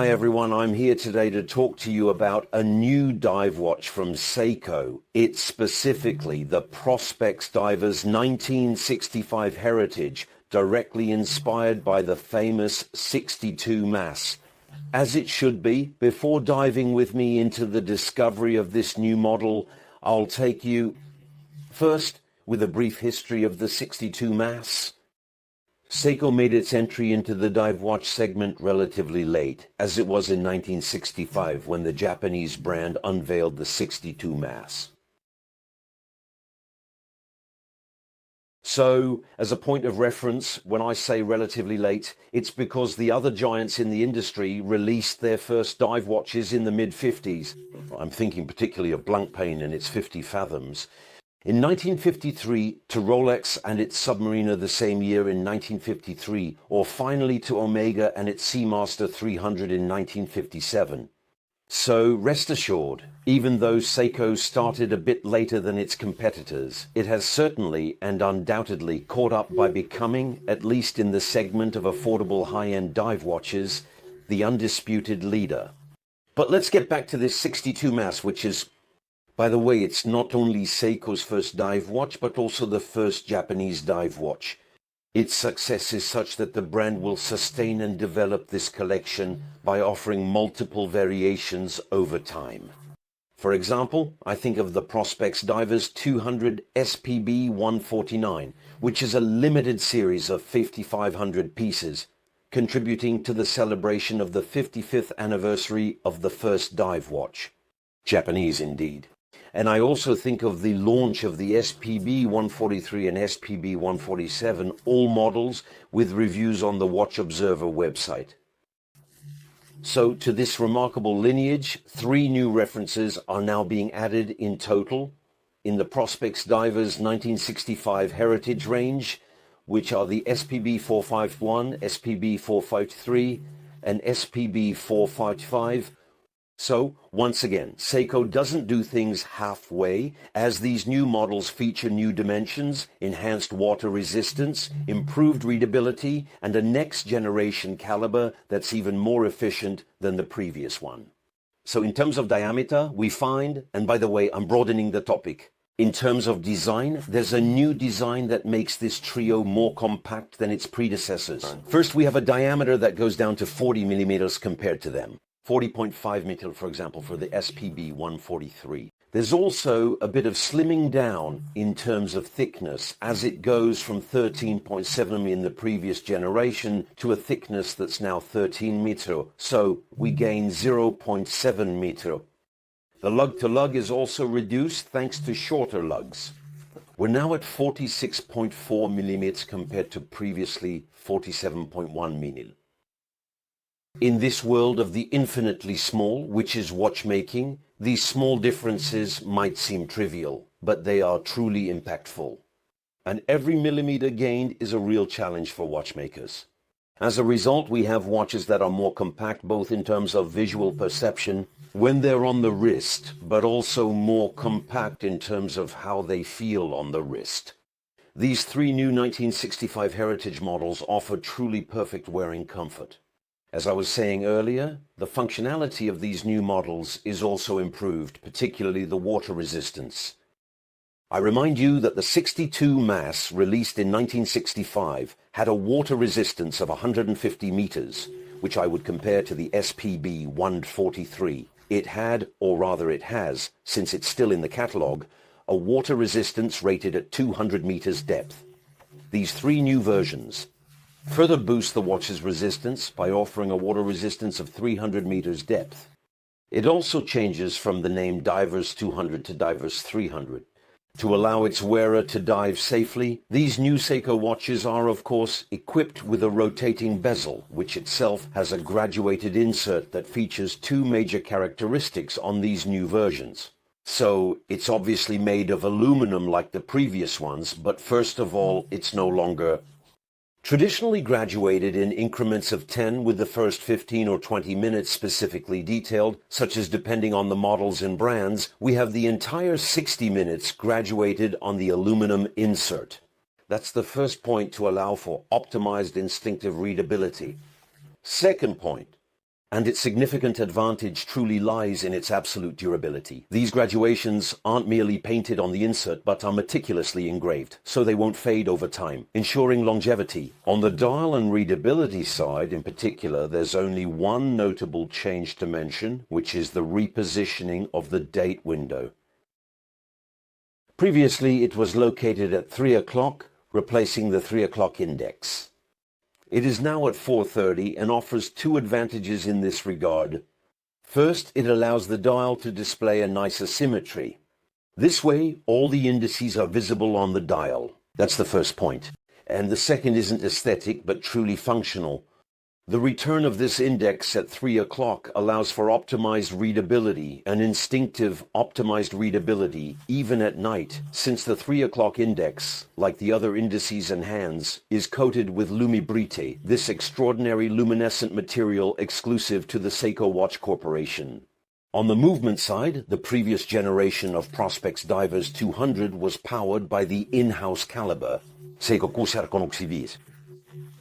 Hi everyone, I'm here today to talk to you about a new dive watch from Seiko. It's specifically the Prospex Diver's 1965 heritage, directly inspired by the famous 62 mass. As it should be. Before diving with me into the discovery of this new model, I'll take you first with a brief history of the 62 mass. Seiko made its entry into the dive watch segment relatively late, as it was in 1965 when the Japanese brand unveiled the 62 mass. So, as a point of reference, when I say relatively late, it's because the other giants in the industry released their first dive watches in the mid-50s. I'm thinking particularly of Blancpain and its 50 fathoms. In 1953, to Rolex and its Submariner the same year in 1953, or finally to Omega and its Seamaster 300 in 1957. So rest assured, even though Seiko started a bit later than its competitors, it has certainly and undoubtedly caught up by becoming, at least in the segment of affordable high-end dive watches, the undisputed leader. But let's get back to this 62 mass, which is, by the way, it's not only Seiko's first dive watch, but also the first Japanese dive watch. Its success is such that the brand will sustain and develop this collection by offering multiple variations over time. For example, I think of the Prospex Diver's 200 SPB451, which is a limited series of 5,500 pieces, contributing to the celebration of the 55th anniversary of the first dive watch. Japanese indeed. And I also think of the launch of the SPB143 and SPB147, all models with reviews on the Watch Observer website. So to this remarkable lineage, 3 new references are now being added in total in the Prospex Diver's 1965 heritage range, which are the SPB451, SPB453, and SPB455. So, once again, Seiko doesn't do things halfway, as these new models feature new dimensions, enhanced water resistance, improved readability, and a next-generation caliber that's even more efficient than the previous one. So in terms of diameter, we find, and by the way, I'm broadening the topic, in terms of design, there's a new design that makes this trio more compact than its predecessors. First, we have a diameter that goes down to 40 millimeters compared to them. 40.5 meter, for example, for the SPB143. There's also a bit of slimming down in terms of thickness, as it goes from 13.7 in the previous generation to a thickness that's now 13 meter. So we gain 0.7 meter. The lug-to-lug is also reduced thanks to shorter lugs. We're now at 46.4 millimeters compared to previously 47.1 mm. In this world of the infinitely small, which is watchmaking, these small differences might seem trivial, but they are truly impactful. And every millimeter gained is a real challenge for watchmakers. As a result, we have watches that are more compact both in terms of visual perception when they're on the wrist, but also more compact in terms of how they feel on the wrist. These 3 new 1965 heritage models offer truly perfect wearing comfort. As I was saying earlier, the functionality of these new models is also improved, particularly the water resistance. I remind you that the 62 mass, released in 1965, had a water resistance of 150 meters, which I would compare to the SPB143. It had, or rather it has, since it's still in the catalogue, a water resistance rated at 200 meters depth. These 3 new versions further boost the watch's resistance by offering a water resistance of 300 meters depth. It also changes from the name Divers 200 to Divers 300. To allow its wearer to dive safely, these new Seiko watches are, of course, equipped with a rotating bezel, which itself has a graduated insert that features 2 major characteristics on these new versions. So, it's obviously made of aluminum like the previous ones, but first of all, it's no longer traditionally graduated in increments of 10, with the first 15 or 20 minutes specifically detailed, such as depending on the models and brands, we have the entire 60 minutes graduated on the aluminum insert. That's the first point to allow for optimized instinctive readability. Second point, And its significant advantage truly lies in its absolute durability. These graduations aren't merely painted on the insert, but are meticulously engraved, so they won't fade over time, ensuring longevity. On the dial and readability side in particular, there's only one notable change to mention, which is the repositioning of the date window. Previously, it was located at 3 o'clock, replacing the 3 o'clock index. It is now at 4:30 and offers two advantages in this regard. First, it allows the dial to display a nicer symmetry. This way, all the indices are visible on the dial. That's the first point. And the second isn't aesthetic, but truly functional. The return of this index at 3 o'clock allows for optimized readability, an instinctive optimized readability, even at night, since the 3 o'clock index, like the other indices and hands, is coated with Lumibrite, this extraordinary luminescent material exclusive to the Seiko Watch Corporation. On the movement side, the previous generation of Prospex Divers 200 was powered by the in-house caliber, Seiko Prospex.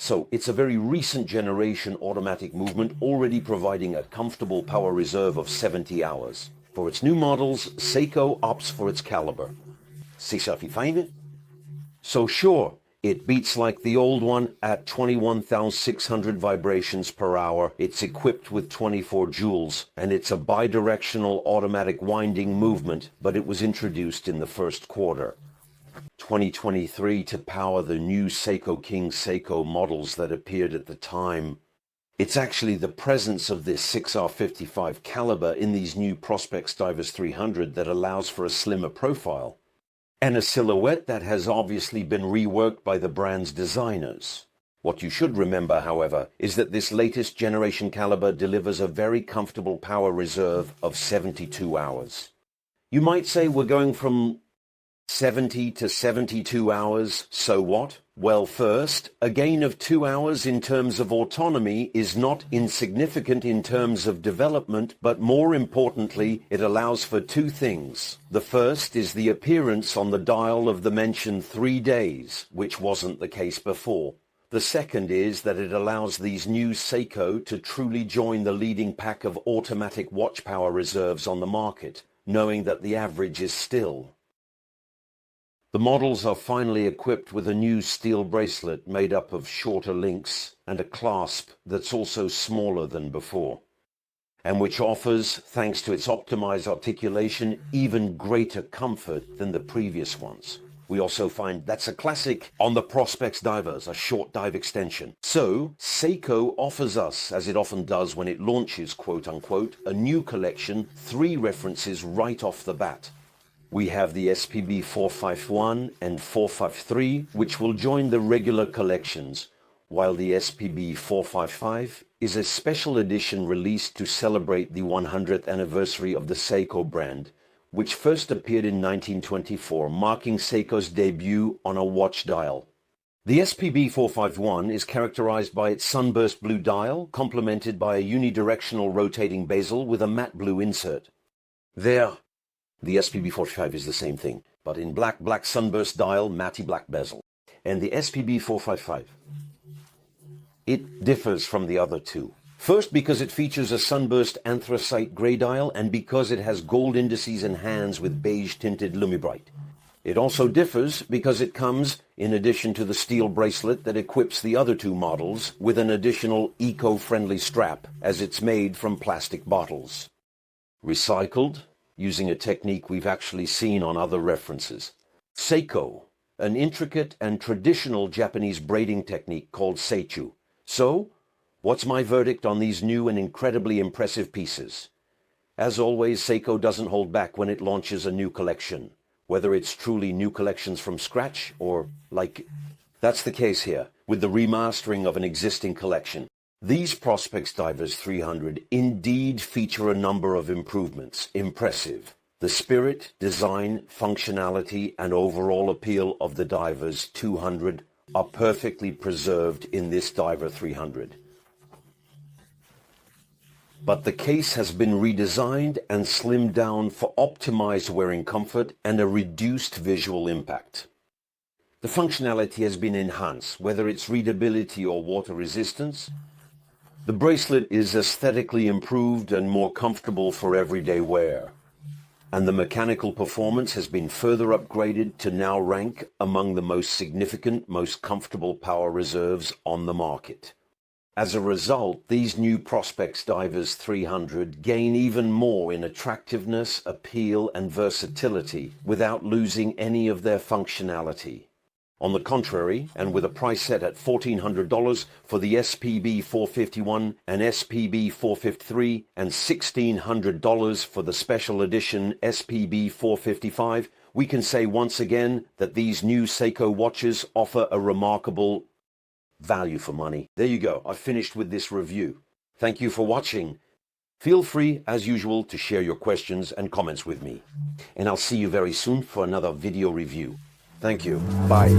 So it's a very recent generation automatic movement, already providing a comfortable power reserve of 70 hours. For its new models, Seiko opts for its caliber. SPB451. So sure, it beats like the old one at 21,600 vibrations per hour. It's equipped with 24 joules, and it's a bidirectional automatic winding movement, but it was introduced in the first quarter 2023 to power the new Seiko King Seiko models that appeared at the time. It's actually the presence of this 6R55 caliber in these new Prospex Divers 300 that allows for a slimmer profile, and a silhouette that has obviously been reworked by the brand's designers. What you should remember, however, is that this latest generation caliber delivers a very comfortable power reserve of 72 hours. You might say we're going from 70 to 72 hours, so what? Well, first, a gain of 2 hours in terms of autonomy is not insignificant in terms of development, but more importantly, it allows for two things. The first is the appearance on the dial of the mentioned 3 days, which wasn't the case before. The second is that it allows these new Seiko to truly join the leading pack of automatic watch power reserves on the market, knowing that the average is still. The models are finally equipped with a new steel bracelet made up of shorter links and a clasp that's also smaller than before, and which offers, thanks to its optimized articulation, even greater comfort than the previous ones. We also find that's a classic on the Prospex Divers, a short dive extension. So, Seiko offers us, as it often does when it launches, quote-unquote, a new collection, 3 references right off the bat. We have the SPB451 and 453, which will join the regular collections, while the SPB455 is a special edition released to celebrate the 100th anniversary of the Seiko brand, which first appeared in 1924, marking Seiko's debut on a watch dial. The SPB451 is characterized by its sunburst blue dial, complemented by a unidirectional rotating bezel with a matte blue insert. There, the SPB455 is the same thing, but in black sunburst dial, matte black bezel. And the SPB455, it differs from the other two. First, because it features a sunburst anthracite gray dial, and because it has gold indices and hands with beige tinted Lumibrite. It also differs because it comes, in addition to the steel bracelet that equips the other two models, with an additional eco-friendly strap, as it's made from plastic bottles. Recycled, using a technique we've actually seen on other references. Seiko, an intricate and traditional Japanese braiding technique called seichu. So, what's my verdict on these new and incredibly impressive pieces? As always, Seiko doesn't hold back when it launches a new collection, whether it's truly new collections from scratch or like... That's the case here, with the remastering of an existing collection. These Prospex Divers 300 indeed feature a number of improvements. Impressive. The spirit, design, functionality, and overall appeal of the Divers 200 are perfectly preserved in this Diver 300. But the case has been redesigned and slimmed down for optimized wearing comfort and a reduced visual impact. The functionality has been enhanced, whether it's readability or water resistance. The bracelet is aesthetically improved and more comfortable for everyday wear. And the mechanical performance has been further upgraded to now rank among the most significant, most comfortable power reserves on the market. As a result, these new Prospex Divers 300 gain even more in attractiveness, appeal, and versatility without losing any of their functionality. On the contrary, and with a price set at $1,400 for the SPB451 and SPB453 and $1,600 for the special edition SPB455, we can say once again that these new Seiko watches offer a remarkable value for money. There you go. I've finished with this review. Thank you for watching. Feel free, as usual, to share your questions and comments with me. And I'll see you very soon for another video review. Thank you. Bye.